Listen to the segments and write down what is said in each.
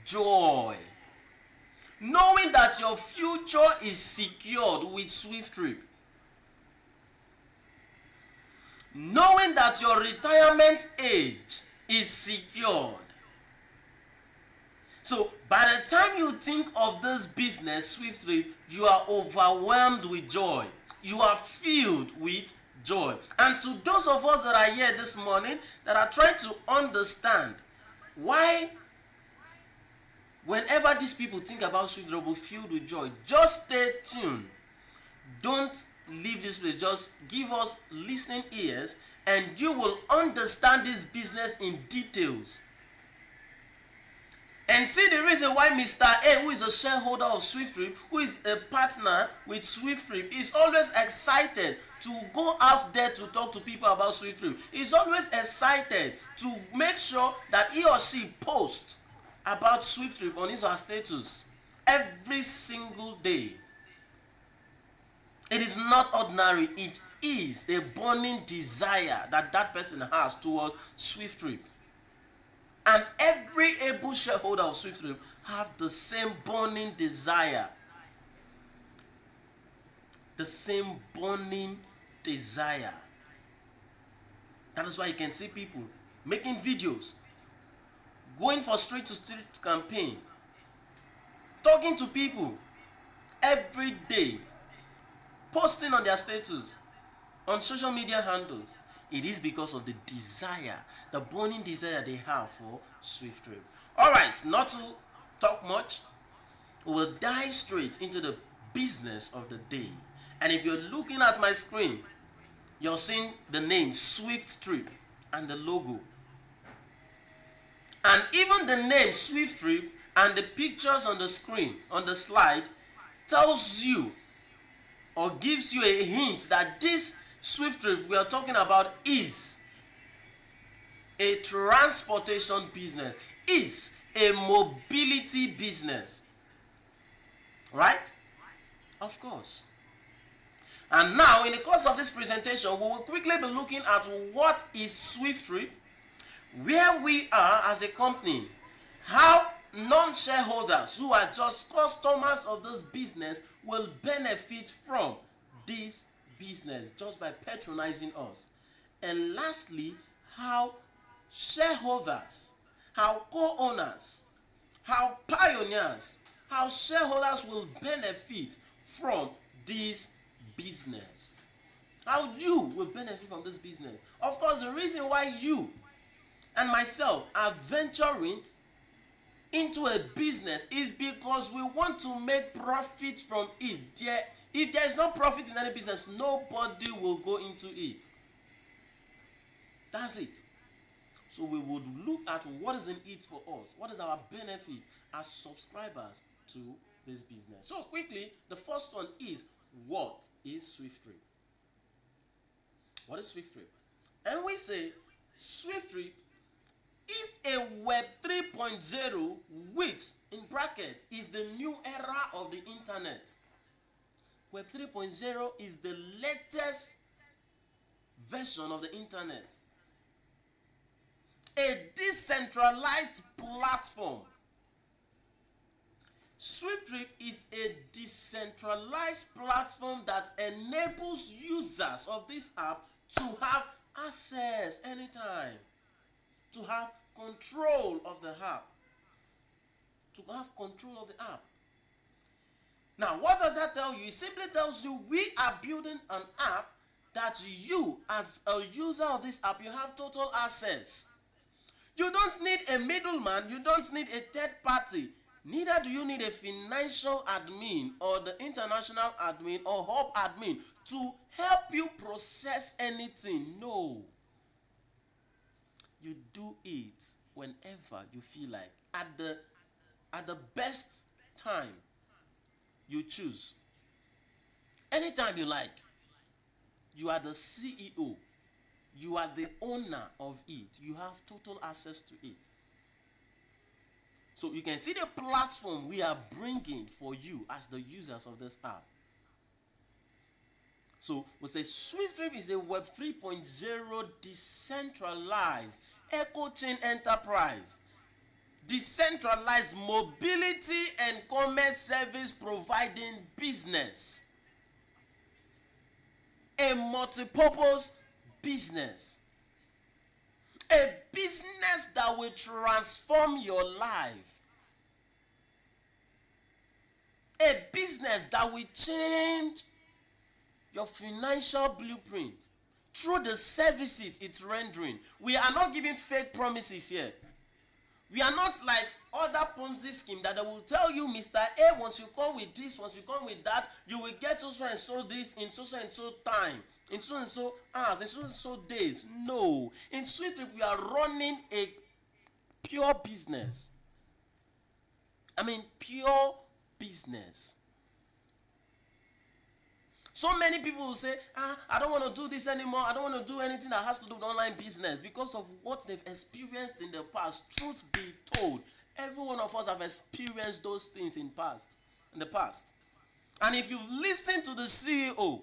joy. Knowing that your future is secured with SWIFTtrip. Knowing that your retirement age is secured. So by the time you think of this business, SWIFTtrip, you are overwhelmed with joy. You are filled with joy. And to those of us that are here this morning that are trying to understand why whenever these people think about SWIFTtrip, will be filled with joy, just stay tuned. Don't leave this place. Just give us listening ears and you will understand this business in details. And see the reason why Mr. A, who is a shareholder of SWIFTtrip, who is a partner with SWIFTtrip, is always excited to go out there to talk to people about SWIFTtrip. He's always excited to make sure that he or she posts about SWIFTtrip on his or her status every single day. It is not ordinary. It is a burning desire that that person has towards SWIFTtrip. And every able shareholder of SWIFTtrip have the same burning desire. The same burning desire. That is why you can see people making videos, going for street-to-street campaign, talking to people every day, posting on their status, on social media handles. It is because of the desire, the burning desire they have for SWIFTtrip. Alright, not to talk much, we will dive straight into the business of the day. And if you're looking at my screen, you're seeing the name SWIFTtrip and the logo. And even the name SWIFTtrip and the pictures on the screen, on the slide, tells you or gives you a hint that this SWIFTtrip we are talking about is a transportation business, is a mobility business. Right? Of course. And now, in the course of this presentation, we will quickly be looking at what is SWIFTtrip, where we are as a company, how non-shareholders who are just customers of this business will benefit from this business just by patronizing us. And lastly, how shareholders, how co-owners, how pioneers, how shareholders will benefit from this business. How you will benefit from this business. Of course, the reason why you and myself are venturing into a business is because we want to make profit from it. If there is no profit in any business, nobody will go into it. That's it. So we would look at what is in it for us. What is our benefit as subscribers to this business? So quickly, the first one is, what is SWIFTtrip? What is SWIFTtrip? And we say SWIFTtrip is a Web 3.0, which in bracket is the new era of the internet. Web 3.0 is the latest version of the internet. A decentralized platform. SWIFTtrip is a decentralized platform that enables users of this app to have access anytime, to have control of the app, Now, what does that tell you? It simply tells you we are building an app that you, as a user of this app, you have total access. You don't need a middleman. You don't need a third party. Neither do you need a financial admin or the international admin or hub admin to help you process anything. No. You do it whenever you feel like. At the best time you choose. Anytime you like. You are the CEO. You are the owner of it. You have total access to it. So you can see the platform we are bringing for you as the users of this app. So we say SWIFTtrip is a Web 3.0 decentralized eco chain enterprise decentralized mobility and commerce service providing business. A multipurpose business. A business that will transform your life. A business that will change your financial blueprint through the services it's rendering. We are not giving fake promises here. We are not like other Ponzi scheme that they will tell you, Mr. A, once you come with this, once you come with that, you will get so and so this in so and so time, in so and so hours, in so and so days. No. In SWIFTtrip, we are running a pure business. Pure business. So many people will say, I don't want to do this anymore. I don't want to do anything that has to do with online business because of what they've experienced in the past. Truth be told, every one of us have experienced those things in the past. And if you've listened to the CEO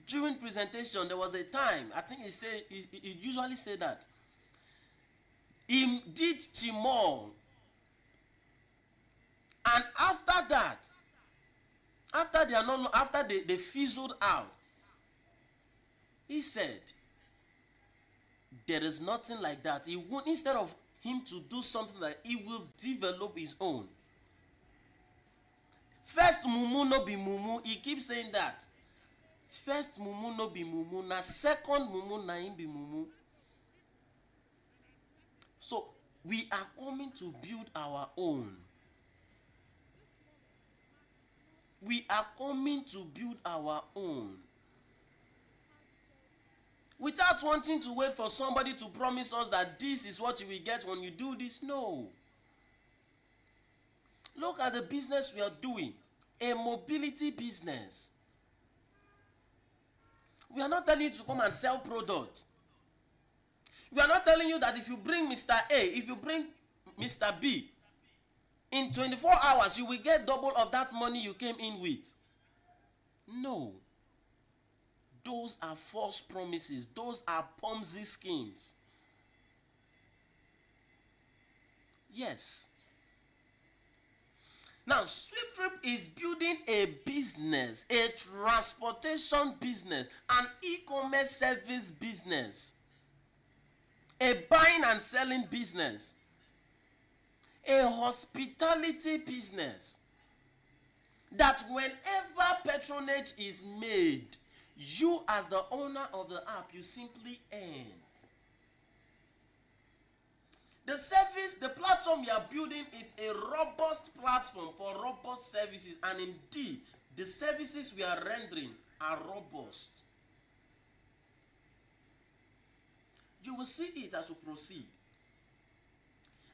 during presentation, there was a time, I think he usually say that. He did Timor. And after that, after they fizzled out, he said, there is nothing like that. He won't, instead of him to do something like he will develop his own. First mumu no be mumu. He keeps saying that. First mumu no be mumu. Na second mumu na him be mumu. So we are coming to build our own. We are coming to build our own. Without wanting to wait for somebody to promise us that this is what you will get when you do this. No. Look at the business we are doing. A mobility business. We are not telling you to come and sell product. We are not telling you that if you bring Mr. A, if you bring Mr. B, in 24 hours, you will get double of that money you came in with. No. Those are false promises. Those are Ponzi schemes. Yes. Now, SWIFTtrip is building a business, a transportation business, an e-commerce service business, a buying and selling business, a hospitality business, that whenever patronage is made, you as the owner of the app, you simply earn. The service, the platform you are building, it's a robust platform for robust services, and indeed, the services we are rendering are robust. You will see it as we proceed.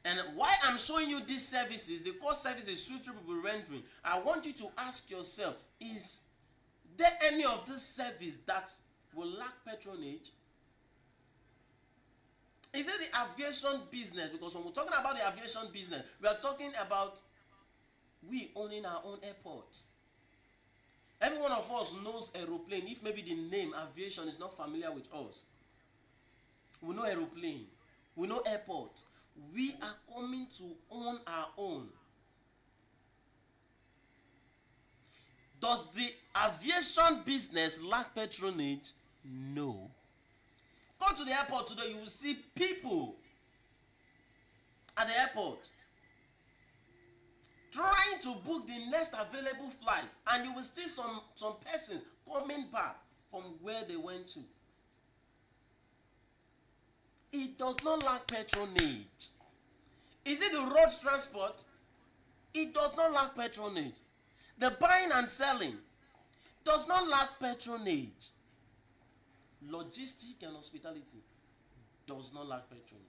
And why I'm showing you these services, the core services SWIFTtrip will be rendering, I want you to ask yourself, is there any of this service that will lack patronage? Is it the aviation business? Because when we're talking about the aviation business, we are talking about we owning our own airport. Every one of us knows aeroplane. If maybe the name aviation is not familiar with us, we know aeroplane, we know airport. We are coming to own our own. Does the aviation business lack patronage? No. Go to the airport today, you will see people at the airport trying to book the next available flight, and you will see some persons coming back from where they went to. It does not lack patronage. Is it the road transport? It does not lack patronage. The buying and selling does not lack patronage. Logistics and hospitality does not lack patronage.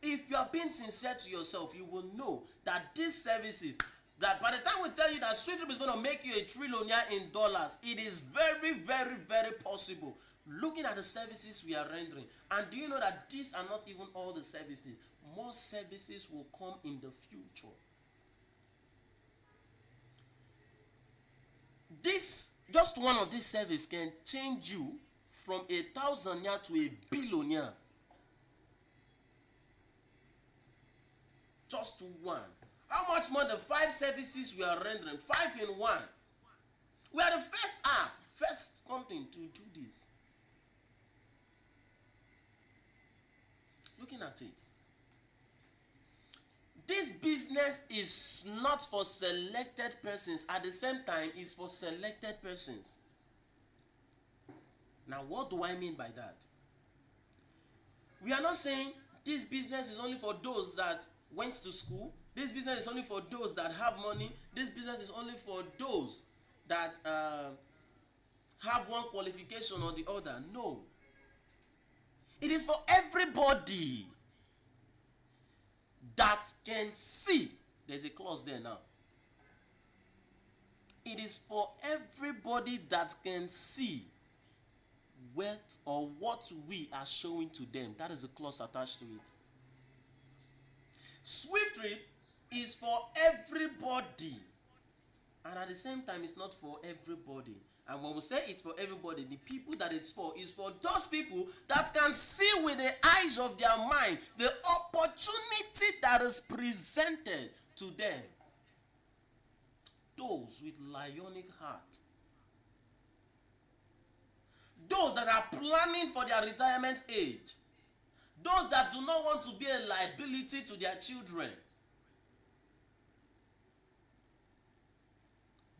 If you are being sincere to yourself, you will know that these services, that by the time we tell you that SWIFTtrip is going to make you a trillionaire in dollars, it is very, very, very possible. Looking at the services we are rendering. And do you know that these are not even all the services? More services will come in the future. Just one of these services can change you from a thousandaire to a billionaire. just to one. How much more the 5 services we are rendering? 5 in 1. We are the first app, first company to do this. Looking at it, this business is not for selected persons. At the same time, it's for selected persons. Now, what do I mean by that? We are not saying this business is only for those that went to school. This business is only for those that have money. This business is only for those that have one qualification or the other. No. It is for everybody that can see. There's a clause there now. It is for everybody that can see what we are showing to them. That is the clause attached to it. SWIFTtrip is for everybody, and at the same time it's not for everybody. And when we say it's for everybody, the people that it's for is for those people that can see with the eyes of their mind the opportunity that is presented to them. Those with lionic heart. Those that are planning for their retirement age. Those that do not want to be a liability to their children.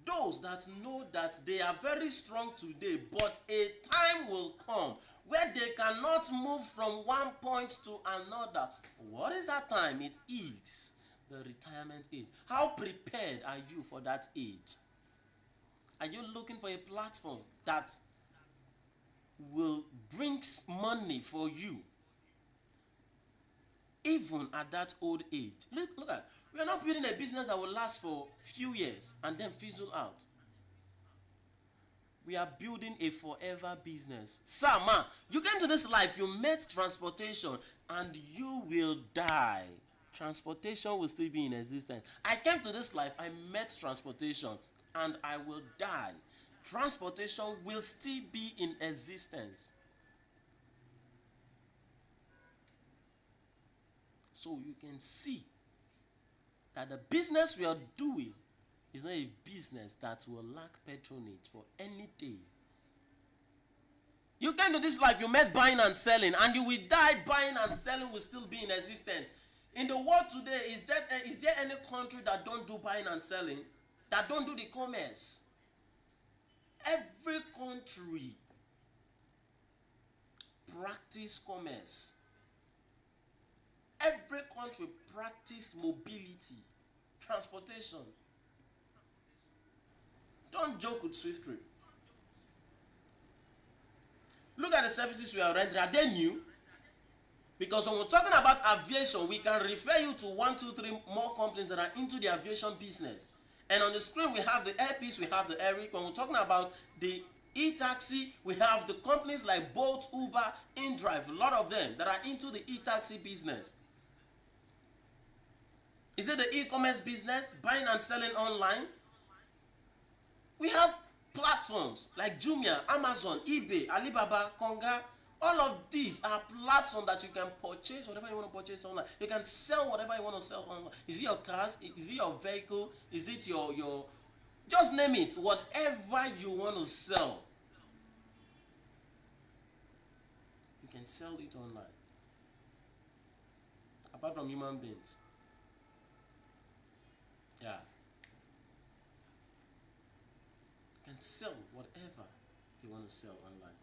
Those that know that they are very strong today, but a time will come where they cannot move from one point to another. What is that time? It is the retirement age. How prepared are you for that age? Are you looking for a platform that will bring money for you even at that old age? Look at, we are not building a business that will last for a few years and then fizzle out. We are building a forever business. Sir, man, you came to this life, you met transportation, and you will die. Transportation will still be in existence. I came to this life, I met transportation, and I will die. Transportation will still be in existence. So you can see that the business we are doing is not a business that will lack patronage for any day. You came to this life, you met buying and selling, and you will die. Buying and selling will still be in existence. In the world today, is there any country that don't do buying and selling, that don't do the commerce? Every country practice commerce. Every country practice mobility, transportation. Don't joke with SWIFTtrip. Look at the services we are rendering. Are they new? Because when we're talking about aviation, we can refer you to 1, 2, 3 more companies that are into the aviation business. And on the screen, we have the Airpeace, we have the Eric. When we're talking about the e-taxi, we have the companies like Bolt, Uber, InDrive, a lot of them that are into the e-taxi business. Is it the e-commerce business, buying and selling online? We have platforms like Jumia, Amazon, eBay, Alibaba, Konga. All of these are platforms that you can purchase whatever you want to purchase online. You can sell whatever you want to sell online. Is it your cars? Is it your vehicle? Is it your just name it. Whatever you want to sell, you can sell it online. Apart from human beings. Yeah. You can sell whatever you want to sell online.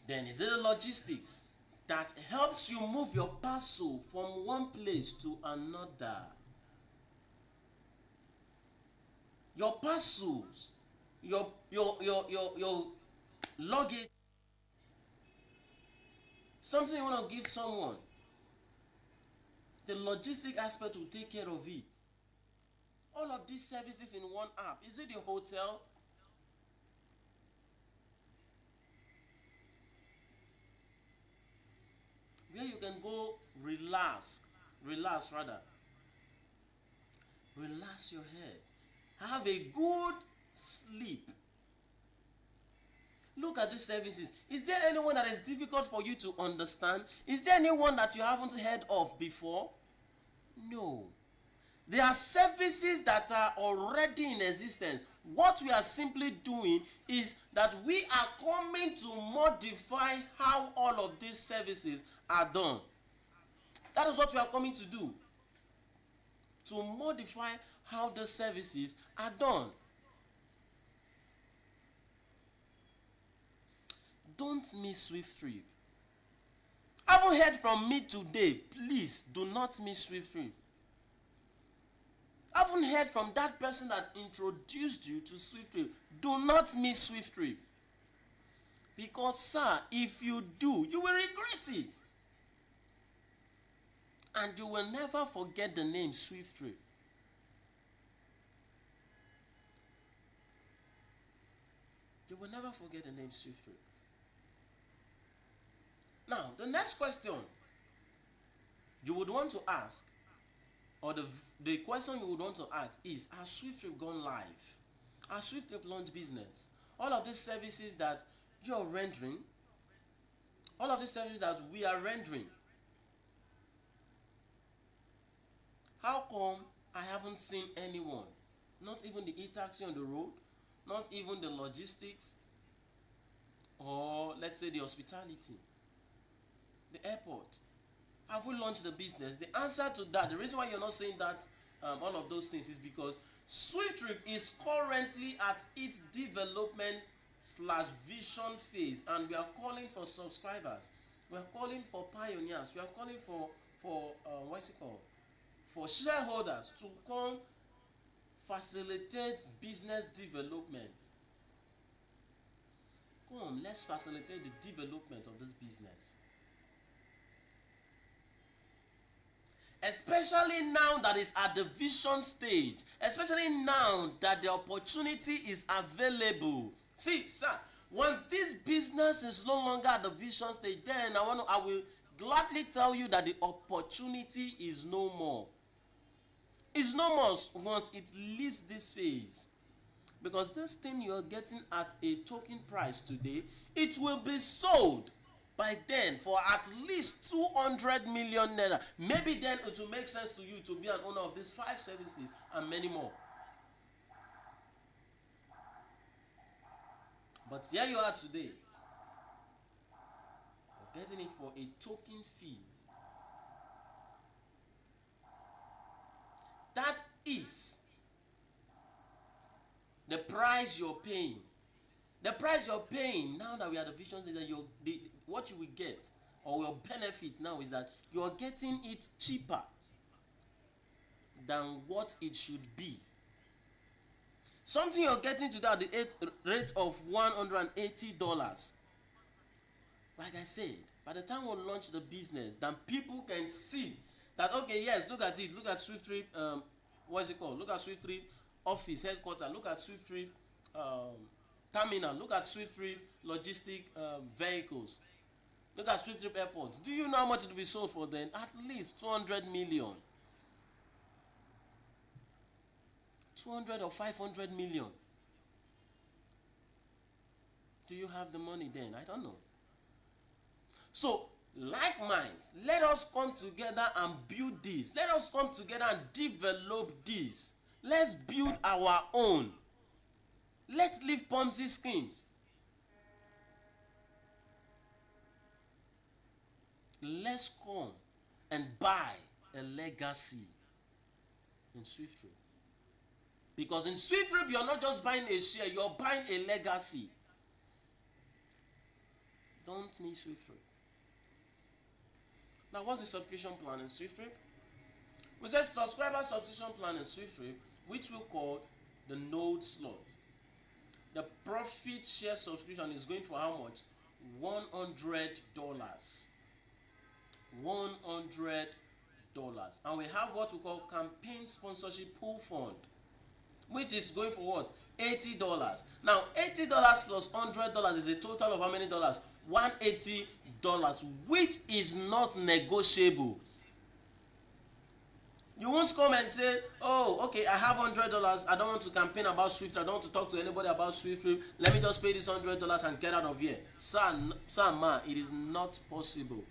Then is it the logistics that helps you move your parcel from one place to another? Your parcels, your luggage, something you want to give someone. The logistic aspect will take care of it. All of these services in one app. Is it your hotel? Where you can go relax rather. Relax your head. Have a good sleep. Look at these services. Is there anyone that is difficult for you to understand? Is there anyone that you haven't heard of before? No. There are services that are already in existence. What we are simply doing is that we are coming to modify how all of these services are done. That is what we are coming to do. To modify how the services are done. Don't miss SWIFTtrip. Haven't heard from me today. Please do not miss SWIFTtrip. Haven't heard from that person that introduced you to SWIFTtrip. Do not miss SWIFTtrip. Because, sir, if you do, you will regret it. And you will never forget the name SWIFTtrip. You will never forget the name SWIFTtrip. Now, the next question you would want to ask, or the question you would want to ask is, has SWIFTtrip gone live? Has SWIFTtrip launched business? All of these services that you're rendering, all of these services that we are rendering, how come I haven't seen anyone? Not even the e-taxi on the road, not even the logistics, or let's say the hospitality, the airport. Have we launched the business? The answer to that, the reason why you're not saying that, all of those things, is because SWIFTtrip is currently at its development / vision phase, and we are calling for subscribers. We are calling for pioneers. We are calling for what's it called? For shareholders to come facilitate business development. Come, let's facilitate the development of this business. Especially now that it's at the vision stage, especially now that the opportunity is available. See, sir, once this business is no longer at the vision stage, then I will gladly tell you that the opportunity is no more. It's no more once it leaves this phase. Because this thing you're getting at a token price today, it will be sold by then for at least 200 million naira. Maybe then it will make sense to you to be an owner of these 5 services and many more. But here you are today. You're getting it for a token fee. That is the price you're paying. The price you're paying now that we are the vision is that what you will get, or your benefit now, is that you're getting it cheaper than what it should be. Something you're getting today at the rate of $180. Like I said, by the time we launch the business, then people can see that, okay, yes, look at it. Look at SWIFTtrip, Look at SWIFTtrip office, headquarters. Look at SWIFTtrip terminal. Look at SWIFTtrip logistic vehicles. Look at SWIFTtrip airports. Do you know how much it will be sold for then? At least 200 million. 200 or 500 million. Do you have the money then? I don't know. So, like minds, let us come together and build this. Let us come together and develop this. Let's build our own. Let's leave Ponzi schemes. Let's come and buy a legacy in SWIFTtrip. Because in SWIFTtrip, you're not just buying a share, you're buying a legacy. Don't miss SWIFTtrip. Now, what's the subscription plan in SWIFTtrip? We said subscriber subscription plan in SWIFTtrip, which we call the node slot. The profit share subscription is going for how much? $100. $100. And we have what we call campaign sponsorship pool fund, which is going for what? $80. Now, $80 plus $100 is a total of how many dollars? $180, which is not negotiable. You won't come and say, oh, okay, I have $100. I don't want to campaign about Swift. I don't want to talk to anybody about SWIFTtrip. Let me just pay this $100 and get out of here. Sir, ma, it is not possible.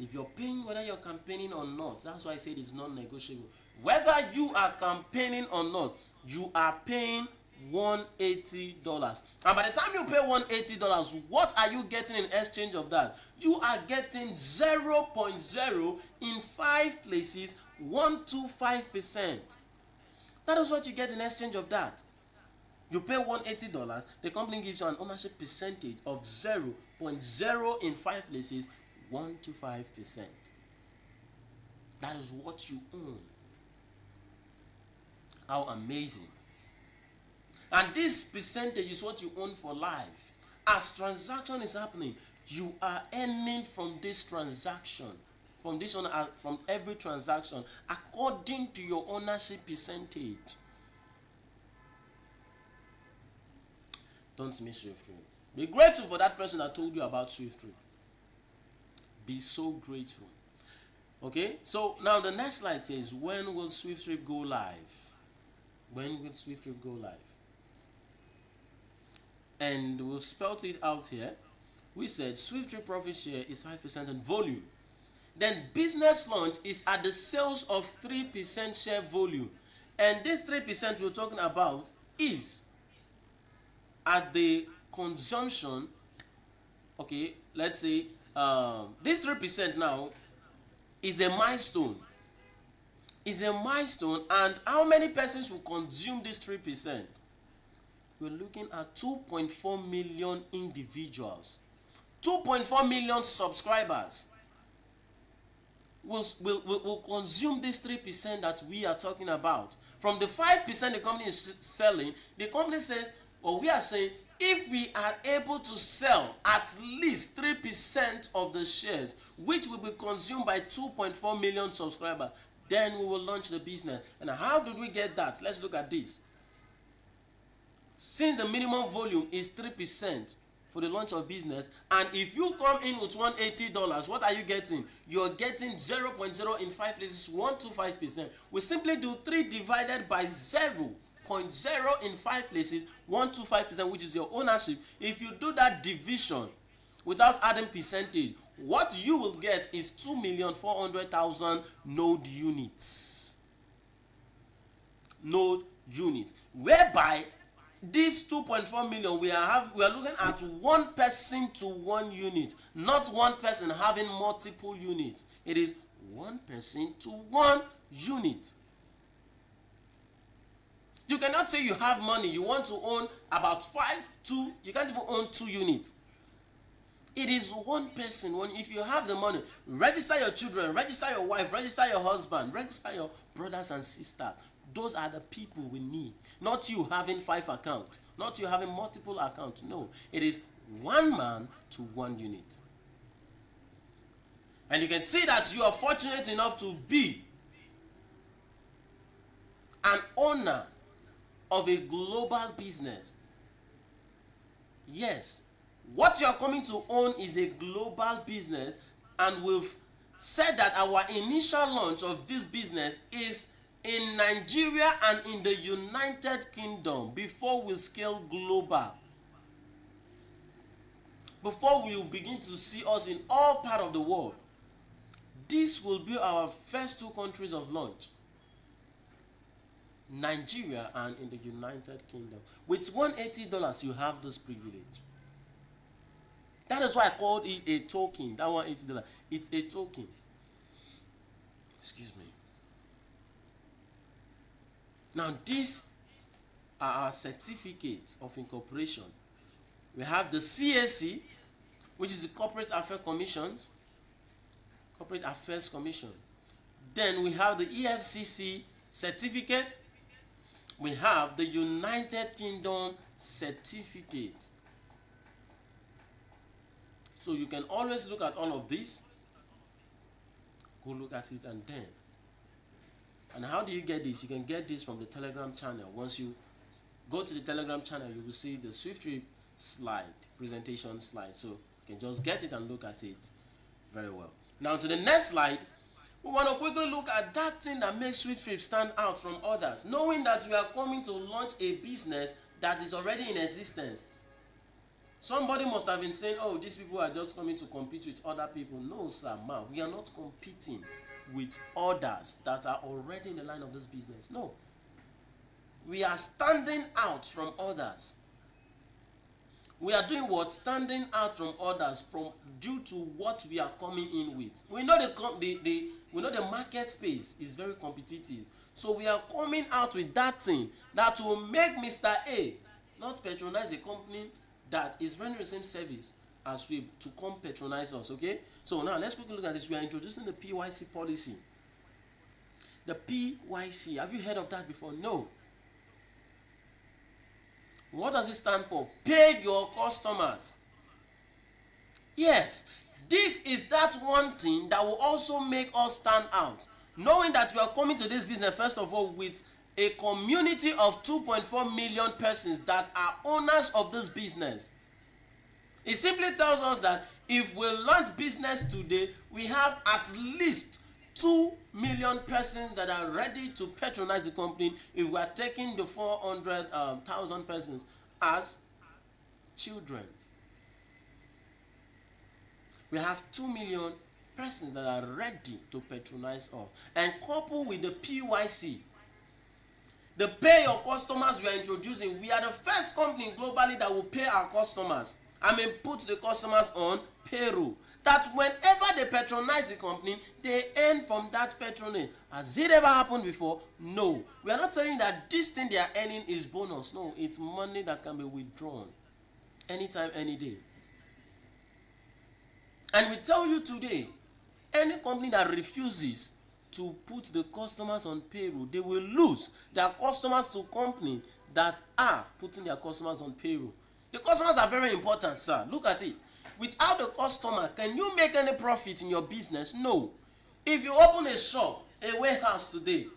If you're paying, whether you're campaigning or not, that's why I said it's non-negotiable. Whether you are campaigning or not, you are paying $180. And by the time you pay $180, what are you getting in exchange of that? You are getting 0.0 in 5 places, 125%. That is what you get in exchange of that. You pay $180, the company gives you an ownership percentage of 0.0 in 5 places, 125%. That is what you own. How amazing. And this percentage is what you own for life. As transaction is happening, you are earning from this transaction, from every transaction, according to your ownership percentage. Don't miss SWIFTtrip. Be grateful for that person that told you about SWIFTtrip. Be so grateful. Okay, so now the next slide says, when will SWIFTtrip go live? When will SWIFTtrip go live? And we've spelled it out here. We said SWIFTtrip profit share is 5% on volume. Then business launch is at the sales of 3% share volume. And this 3% we're talking about is at the consumption. Okay, let's say this 3% now is a milestone. Is a milestone, and how many persons will consume this 3%? We're looking at 2.4 million individuals. 2.4 million subscribers will consume this 3% that we are talking about. From the 5% the company is selling, the company says, or we are saying, if we are able to sell at least 3% of the shares, which will be consumed by 2.4 million subscribers, then we will launch the business. And how did we get that? Let's look at this. Since the minimum volume is 3% for the launch of business, and if you come in with $180, what are you getting? You're getting 0.0 in 5 places, 125%. We simply do 3 divided by 0.0 in 5 places, 125%, which is your ownership. If you do that division without adding percentage, what you will get is 2,400,000 node units. Node units. Whereby this 2.4 million, we are looking at one person to one unit, not one person having multiple units. It is one person to one unit. You cannot say you have money, you want to own about 2, you can't even own 2 units. It is one person. If you have the money, register your children, register your wife, register your husband, register your brothers and sisters. Those are the people we need. Not you having 5 accounts, not you having multiple accounts. No, it is one man to one unit. And you can see that you are fortunate enough to be an owner of a global business. Yes, what you are coming to own is a global business, and we've said that our initial launch of this business is in Nigeria and in the United Kingdom before we scale global. Before we will begin to see us in all parts of the world. This will be our first 2 countries of launch. Nigeria and in the United Kingdom. With $180, you have this privilege. That is why I called it a token. That $180. It's a token. Excuse me. Now, these are our certificates of incorporation. We have the CAC, which is the Corporate Affairs Commissions. Corporate Affairs Commission. Then we have the EFCC certificate. We have the United Kingdom certificate. So you can always look at all of this. Go look at it and then. And how do you get this? You can get this from the Telegram channel. Once you go to the Telegram channel, you will see the SWIFTtrip slide, presentation slide. So you can just get it and look at it very well. Now to the next slide, We want to quickly look at that thing that makes SWIFTtrip stand out from others, knowing that we are coming to launch a business that is already in existence. Somebody must have been saying, oh, these people are just coming to compete with other people. No, sir, ma'am, we are not competing with others that are already in the line of this business. No. We are standing out from others. We are doing what? Standing out from others due to what we are coming in with. We know the market space is very competitive. So we are coming out with that thing that will make Mr. A not patronize a company that is rendering the same service as we to come patronize us. Okay? So now let's quickly look at this. We are introducing the PYC policy. The PYC. Have you heard of that before? No. What does it stand for? Pay your customers. Yes, this is that one thing that will also make us stand out. Knowing that we are coming to this business, first of all, with a community of 2.4 million persons that are owners of this business. It simply tells us that if we launch business today, we have at least 2 million persons that are ready to patronize the company if we are taking the 400,000 persons as children. We have 2 million persons that are ready to patronize us. And coupled with the PYC, the pay your customers we are introducing, we are the first company globally that will pay our customers. Put the customers on payroll. That whenever they patronize the company, they earn from that patronage. Has it ever happened before? No. We are not telling you that this thing they are earning is bonus. No, it's money that can be withdrawn anytime, any day. And we tell you today, any company that refuses to put the customers on payroll, they will lose their customers to companies that are putting their customers on payroll. The customers are very important, sir. Look at it. Without the customer, can you make any profit in your business? No. If you open a shop, a warehouse today,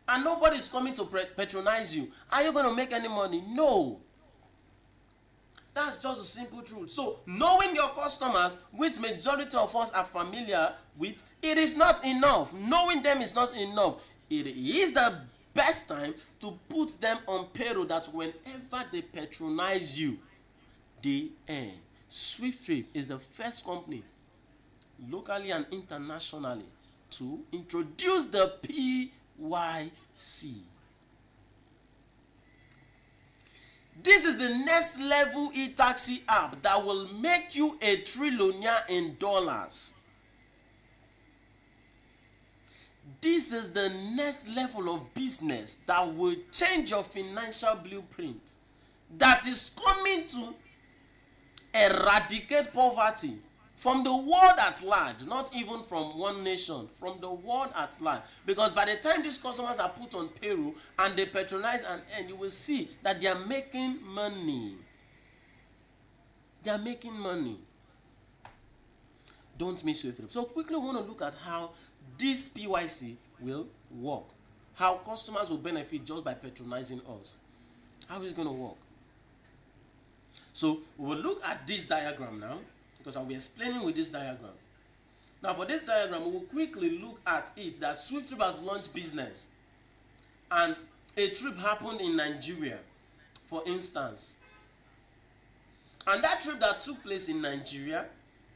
and nobody is coming to patronize you, are you going to make any money? No. That's just a simple truth. So, knowing your customers, which majority of us are familiar with, it is not enough. Knowing them is not enough. It is the best time to put them on payroll that whenever they patronize you, they earn. SWIFTtrip is the first company, locally and internationally, to introduce the PYC. This is the next level e-taxi app that will make you a trillionaire in dollars. This is the next level of business that will change your financial blueprint, that is coming to eradicate poverty from the world at large, not even from one nation, from the world at large. Because by the time these customers are put on payroll and they patronize and earn, you will see that they are making money. They are making money. Don't miss SWIFTtrip. So quickly, we want to look at how this PYC will work. How customers will benefit just by patronizing us. How is it going to work? So we will look at this diagram now, because I'll be explaining with this diagram. Now for this diagram, we will quickly look at it that SWIFTtrip has launched business. And a trip happened in Nigeria, for instance. And that trip that took place in Nigeria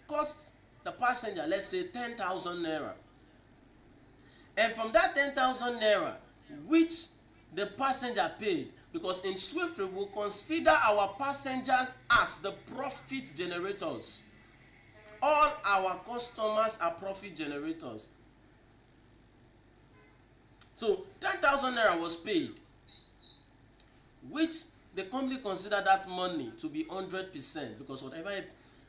cost the passenger, let's say, 10,000 naira. And from that 10,000 naira, which the passenger paid, because in SWIFTtrip we consider our passengers as the profit generators. All our customers are profit generators. So 10,000 naira was paid, which the company considered that money to be 100%, because whatever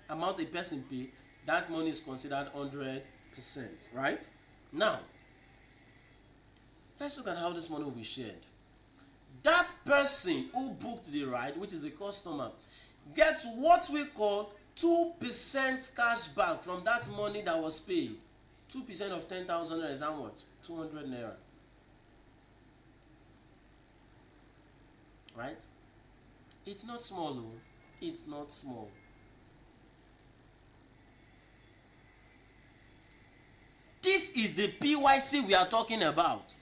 amount a person pay, that money is considered 100%, right? Now, let's look at how this money will be shared. That person who booked the ride, which is the customer, gets what we call 2% cash back from that money that was paid. 2% of 10,000 naira is how much? 200 naira. Right? It's not small, though. It's not small. This is the PYC we are talking about.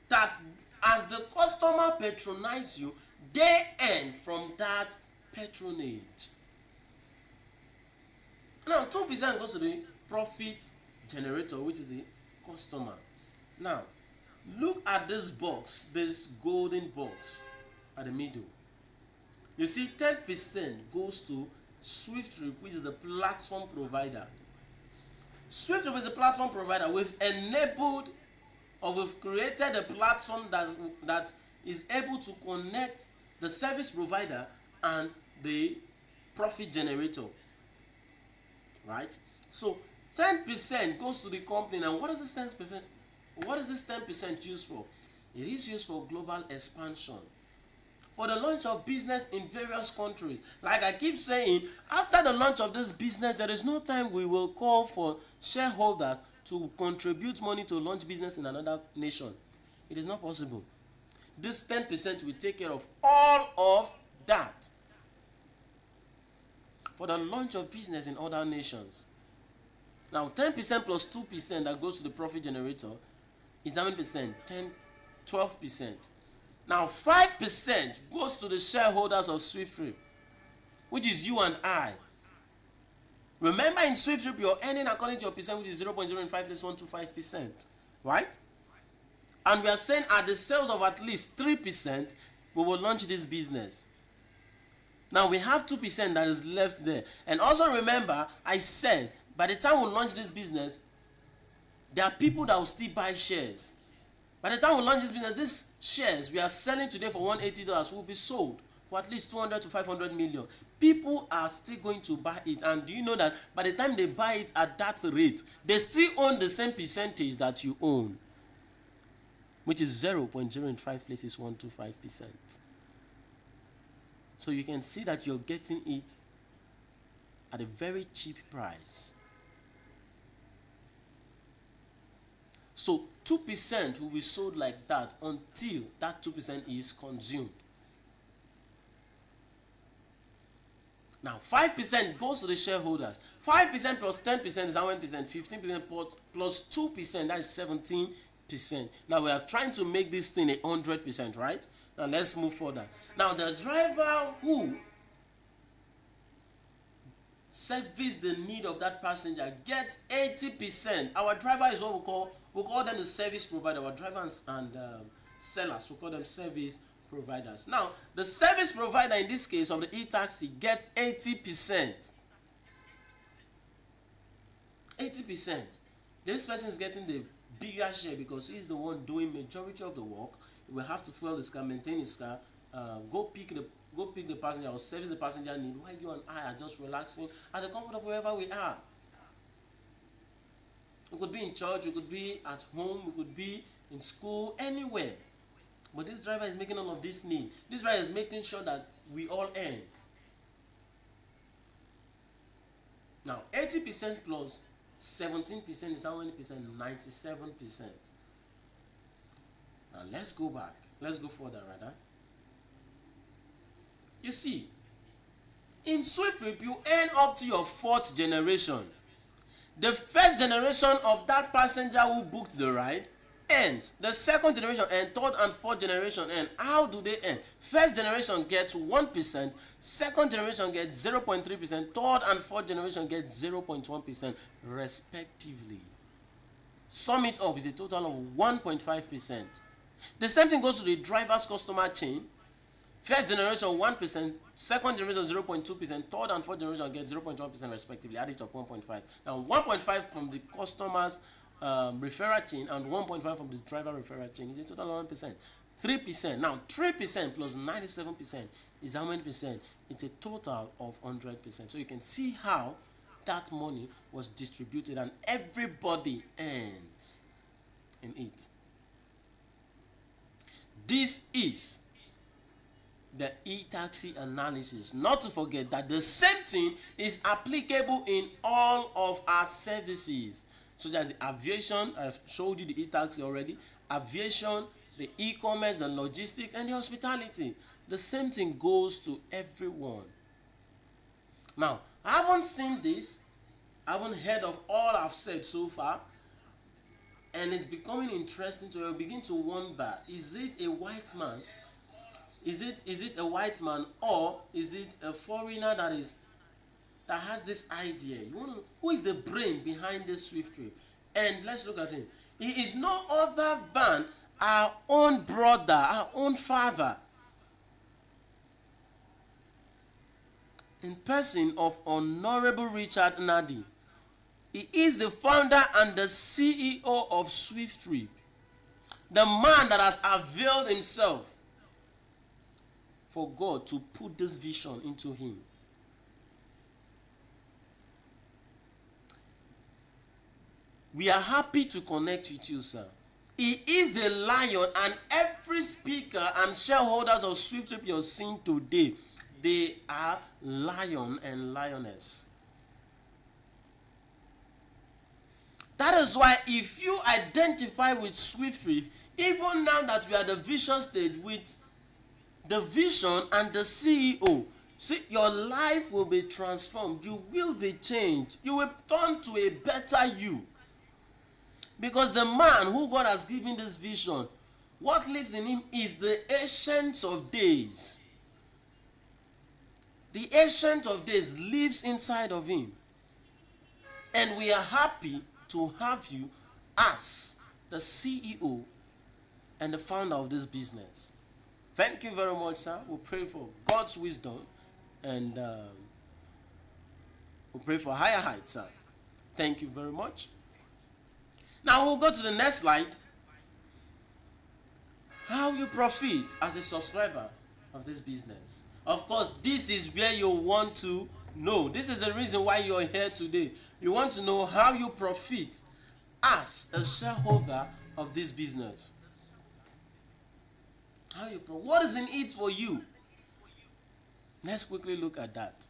That as the customer patronize you, they earn from that patronage. Now 2% goes to the profit generator, which is the customer. Now look at this box, this golden box at the middle. You see 10% goes to SWIFTtrip, which is the platform provider. SWIFTtrip is a platform provider. We've enabled, or we've created a platform that is able to connect the service provider and the profit generator. Right? So 10% goes to the company. Now what is this 10%? What is this 10% used for? It is used for global expansion, for the launch of business in various countries. Like I keep saying, after the launch of this business, there is no time we will call for shareholders to contribute money to launch business in another nation. It is not possible. This 10% will take care of all of that for the launch of business in other nations. Now 10% plus 2% that goes to the profit generator is how many percent? 12%. Now 5% goes to the shareholders of SWIFTtrip, which is you and I. Remember, in SWIFTtrip you're earning according to your percent, which is 0.05 less 125%, right? And we are saying at the sales of at least 3%, we will launch this business. Now we have 2% that is left there. And also remember, I said by the time we launch this business, there are people that will still buy shares. By the time we launch this business, these shares we are selling today for $180 will be sold for at least 200 to 500 million. People are still going to buy it. And do you know that by the time they buy it at that rate, they still own the same percentage that you own, which is 0.05 places 125%. So you can see that you're getting it at a very cheap price. So 2% will be sold like that until that 2% is consumed. Now 5% goes to the shareholders. 5% plus 10% is how many percent? 15% plus 2%, that is 17%. Now we are trying to make this thing 100%, right? Now let's move further. Now the driver who service the need of that passenger gets 80%. Our driver is what we call them the service provider. Our drivers and sellers, we call them service providers. Now the service provider in this case of the e-taxi gets 80%. 80%. This person is getting the bigger share because he's the one doing majority of the work. He will have to fuel his car, maintain his car, go pick the passenger or service the passenger need, while you and I are just relaxing at the comfort of wherever we are. We could be in church, we could be at home, we could be in school, anywhere. But this driver is making all of this need. This driver is making sure that we all earn. Now 80% plus 17% is how many percent? 97%. Now let's go back. Let's go further rather. You see, in SWIFTtrip you earn up to your 4th generation. The first generation of that passenger who booked the ride earns. The second generation and third and fourth generation earn. How do they earn? First generation gets 1%, second generation gets 0.3%, third and fourth generation gets 0.1% respectively. Sum it up is a total of 1.5%. The same thing goes to the driver's customer chain. First generation 1%, second generation 0.2%, third and fourth generation get 0.1% respectively. Add it up 1.5. Now 1.5 from the customer's referral chain and 1.5 from the driver referral chain is a total of 1%. 3%. Now 3% plus 97% is how many percent? It's a total of 100%. So you can see how that money was distributed and everybody earns in it. This is the e-taxi analysis. Not to forget that the same thing is applicable in all of our services, such as the aviation. I've showed you the e-taxi already. Aviation, the e-commerce, the logistics, and the hospitality. The same thing goes to everyone. Now, I haven't seen this I haven't heard of all I've said so far, and it's becoming interesting to begin to wonder, is it a white man? Is it a white man, or is it a foreigner that has this idea? You want to know who is the brain behind this SWIFTtrip? And let's look at him. He is no other than our own brother, our own father, in person of Honorable Richard Nadi. He is the founder and the CEO of SWIFTtrip, the man that has availed himself for God to put this vision into him. We are happy to connect with you, sir. He is a lion, and every speaker and shareholders of SWIFTtrip you're seeing today, they are lion and lioness. That is why if you identify with SWIFTtrip, even now that we are at the vision stage with the vision and the CEO, see, your life will be transformed. You will be changed. You will turn to a better you. Because the man who God has given this vision, what lives in him is the Ancient of Days. The Ancient of Days lives inside of him. And we are happy to have you as the CEO and the founder of this business. Thank you very much, sir. We'll pray for God's wisdom, and we'll pray for higher heights, sir. Thank you very much. Now we'll go to the next slide. How you profit as a subscriber of this business. Of course, this is where you want to know. This is the reason why you're here today. You want to know how you profit as a shareholder of this business. What is in it for you? Let's quickly look at that.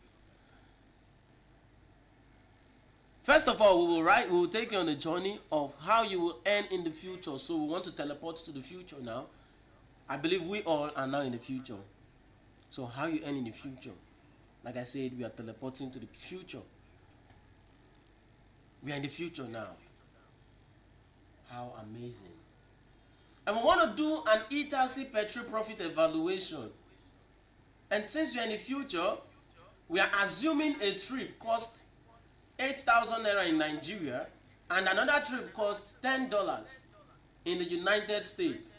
First of all, we will take you on a journey of how you will earn in the future. So we want to teleport to the future now. I believe we all are now in the future. So how you earn in the future? Like I said, we are teleporting to the future. We are in the future now. How amazing. And we want to do an e-taxi petrol profit evaluation. And since we are in the future, we are assuming a trip costs 8,000 naira in Nigeria, and another trip costs $10 in the United States.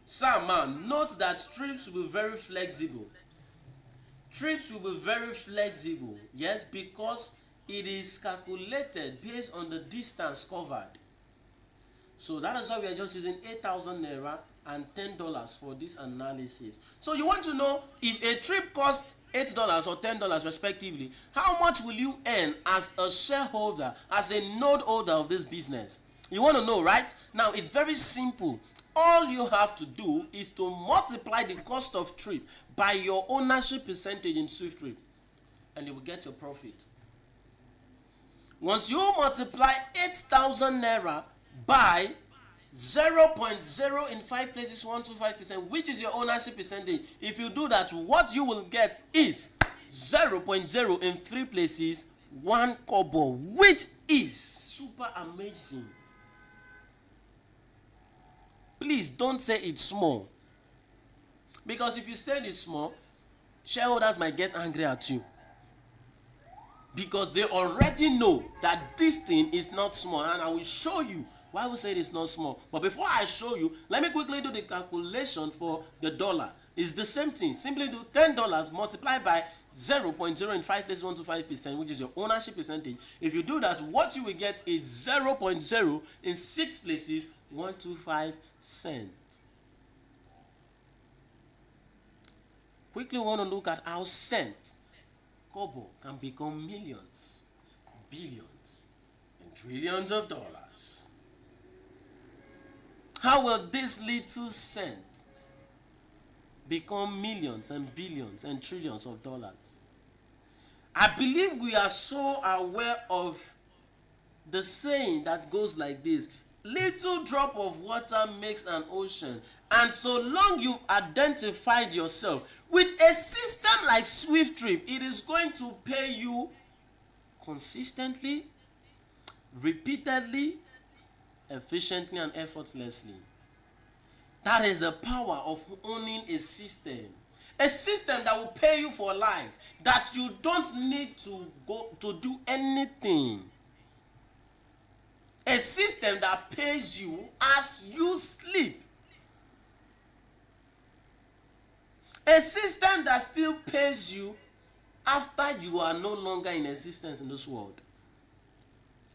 Sir, man, note that trips will be very flexible. Trips will be very flexible, yes, because it is calculated based on the distance covered. So that is why we are just using 8,000 naira and $10 for this analysis. So you want to know if a trip costs $8 or $10 respectively, how much will you earn as a shareholder, as a node holder of this business? You want to know, right? Now it's very simple. All you have to do is to multiply the cost of trip by your ownership percentage in SWIFTtrip, and you will get your profit. Once you multiply 8,000 naira by 0.0 in 5 places 125%, which is your ownership percentage, if you do that, what you will get is 0.0 in 3 places 1 kobo, which is super amazing. Please don't say it's small, because if you say it's small, shareholders might get angry at you, because they already know that this thing is not small, and I will show you why we say it is not small. But before I show you, let me quickly do the calculation for the dollar. It's the same thing. Simply do $10 multiplied by 0.0 in 5 places 125%, which is your ownership percentage. If you do that, what you will get is 0.0 in 6 places 125 cents. Quickly want to look at how cent, kobo, can become millions, billions, and trillions of dollars. How will this little cent become millions and billions and trillions of dollars? I believe we are so aware of the saying that goes like this: Little drop of water makes an ocean. And so long you've identified yourself with a system like SWIFTtrip, it is going to pay you consistently, repeatedly, efficiently, and effortlessly. That is the power of owning a system. A system that will pay you for life, that you don't need to go to do anything. A system that pays you as you sleep. A system that still pays you after you are no longer in existence in this world.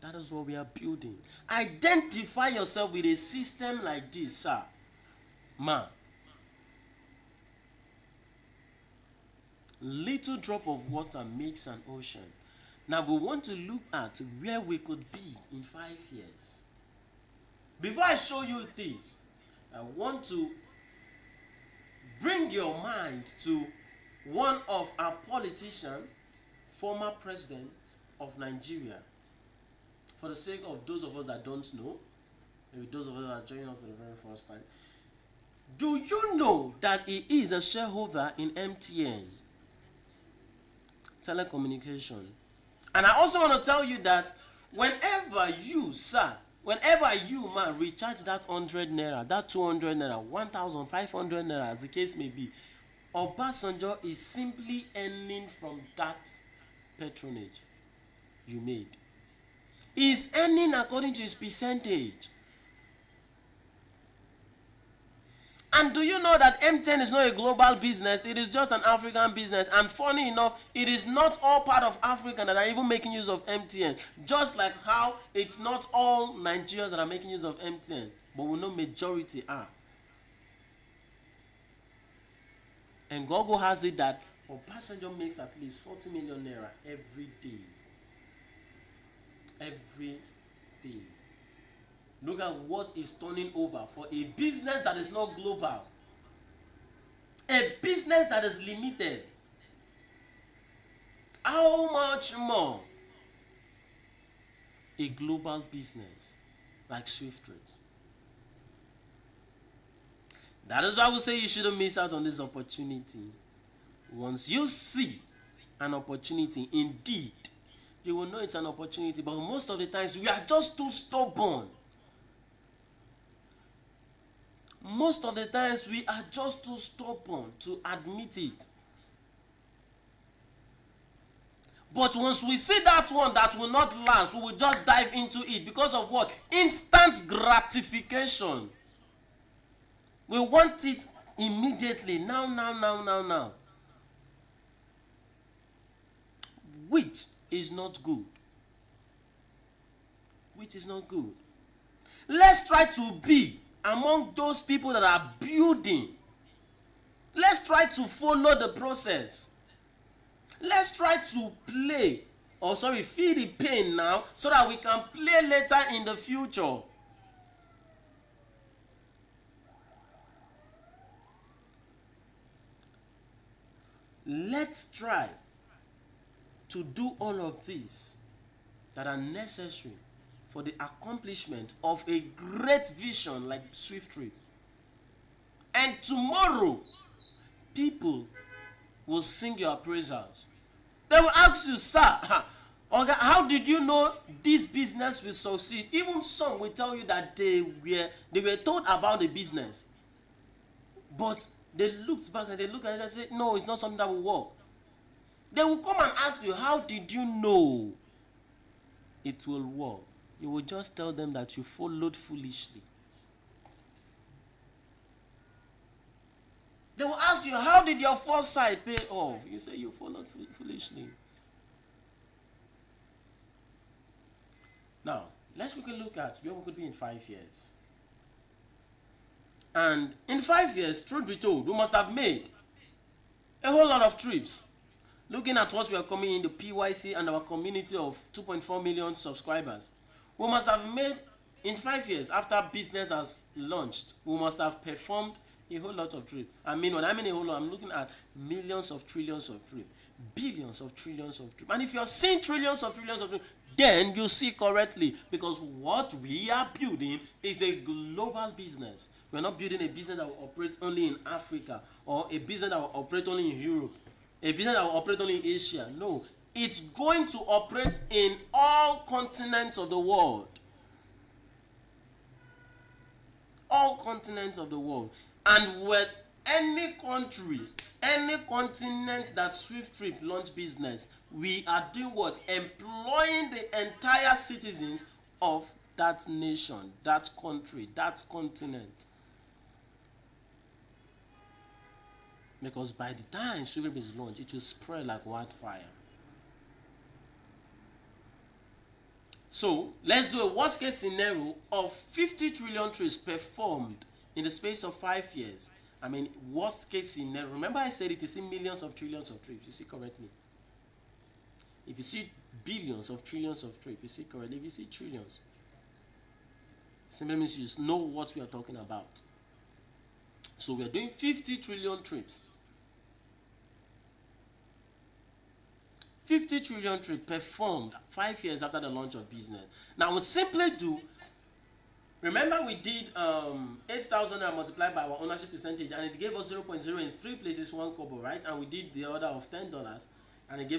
That is what we are building. Identify yourself with a system like this, sir. Ma. Little drop of water makes an ocean. Now we want to look at where we could be in 5 years. Before I show you this, I want to bring your mind to one of our politicians, former president of Nigeria. For the sake of those of us that don't know, maybe those of us that are joining us for the very first time, do you know that he is a shareholder in MTN? Telecommunication. And I also want to tell you that whenever you, sir, whenever you, man, recharge that 100 naira, that 200 naira, 1,500 naira, as the case may be, Obasanjo is simply earning from that patronage you made. He is earning according to his percentage. And do you know that MTN is not a global business? It is just an African business. And funny enough, it is not all part of Africa that are even making use of MTN. Just like how it's not all Nigerians that are making use of MTN. But we know majority are. And Google has it that Obasanjo makes at least 40 million naira every day. Every day. Look at what is turning over for a business that is not global. A business that is limited. How much more a global business like SWIFTtrip? That is why we say you shouldn't miss out on this opportunity. Once you see an opportunity, indeed, you will know it's an opportunity. But most of the times, we are just too stubborn. Most of the times, we are just too stubborn to admit it. But once we see that one that will not last, we will just dive into it because of what? Instant gratification. We want it immediately. Now. Which is not good. Which is not good. Let's try to be among those people that are building. Let's try to follow the process. Let's try to feel the pain now so that we can play later in the future. Let's try to do all of these that are necessary for the accomplishment of a great vision like SWIFTtrip. And tomorrow, people will sing your praises. They will ask you, sir, how did you know this business will succeed? Even some will tell you that they were told about the business. But they looked back and they look at it and say, no, it's not something that will work. They will come and ask you, how did you know it will work? You will just tell them that you followed foolishly. They will ask you, how did your foresight pay off? You say you followed foolishly. Now, let's quickly look at where we could be in 5 years. And in 5 years, truth be told, we must have made a whole lot of trips. Looking at what we are coming in the PYC and our community of 2.4 million subscribers, we must have made, in 5 years after business has launched, we must have performed A whole lot of trip. I mean, when I mean a whole lot, I'm looking at millions of trillions of trip, billions of trillions of trip. And if you're seeing trillions of trip, then you see correctly, because what we are building is a global business. We're not building a business that will operate only in Africa, or a business that will operate only in Europe, a business that will operate only in Asia. No, it's going to operate in all continents of the world. All continents of the world. And with any country, any continent that SWIFTtrip launch business, we are doing what? Employing the entire citizens of that nation, that country, that continent. Because by the time SWIFTtrip is launched, it will spread like wildfire. So let's do a worst case scenario of 50 trillion trips performed in the space of 5 years. I mean, worst case scenario. Remember I said if you see millions of trillions of trips, you see correctly. If you see billions of trillions of trips, you see correctly. If you see trillions, simply means you know what we are talking about. So we are doing 50 trillion trips. 50 trillion trip performed 5 years after the launch of business. Now we simply do, remember we did 8,000 and multiplied by our ownership percentage, and it gave us 0.0 in 3 places, 1 kobo, right? And we did the order of $10, and it gave us